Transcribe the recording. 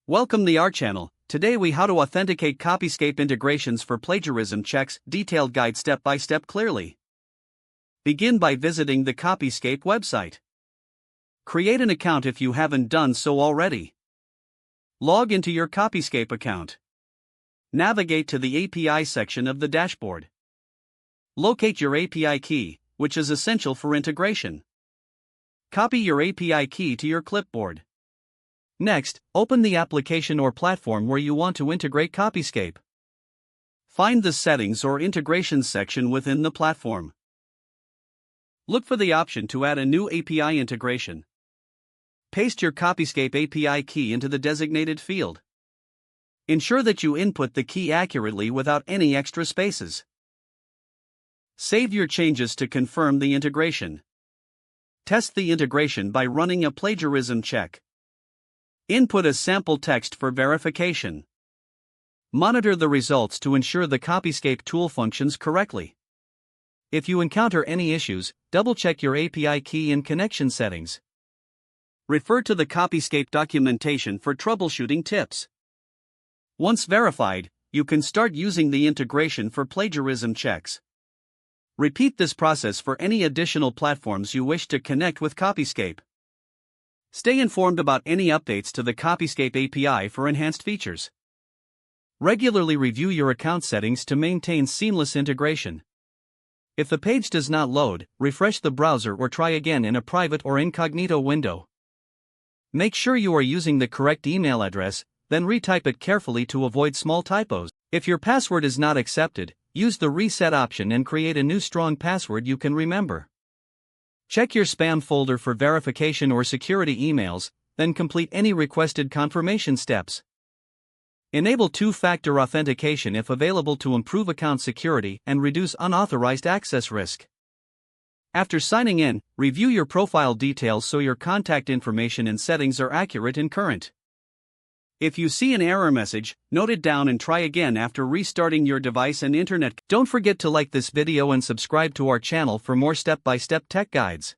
Welcome to our channel. Today we how to authenticate Copyscape integrations for plagiarism checks, detailed guide step by step clearly. Begin by visiting the Copyscape website. Create an account if you haven't done so already. Log into your Copyscape account. Navigate to the API section of the dashboard. Locate your API key, which is essential for integration. Copy your API key to your clipboard. Next, open the application or platform where you want to integrate Copyscape. Find the Settings or Integrations section within the platform. Look for the option to add a new API integration. Paste your Copyscape API key into the designated field. Ensure that you input the key accurately without any extra spaces. Save your changes to confirm the integration. Test the integration by running a plagiarism check. Input a sample text for verification. Monitor the results to ensure the Copyscape tool functions correctly. If you encounter any issues, double-check your API key in connection settings. Refer to the Copyscape documentation for troubleshooting tips. Once verified, you can start using the integration for plagiarism checks. Repeat this process for any additional platforms you wish to connect with Copyscape. Stay informed about any updates to the Copyscape API for enhanced features. Regularly review your account settings to maintain seamless integration. If the page does not load, refresh the browser or try again in a private or incognito window. Make sure you are using the correct email address, then retype it carefully to avoid small typos. If your password is not accepted, use the reset option and create a new strong password you can remember. Check your spam folder for verification or security emails, then complete any requested confirmation steps. Enable two-factor authentication if available to improve account security and reduce unauthorized access risk. After signing in, review your profile details so your contact information and settings are accurate and current. If you see an error message, note it down and try again after restarting your device and internet. Don't forget to like this video and subscribe to our channel for more step-by-step tech guides.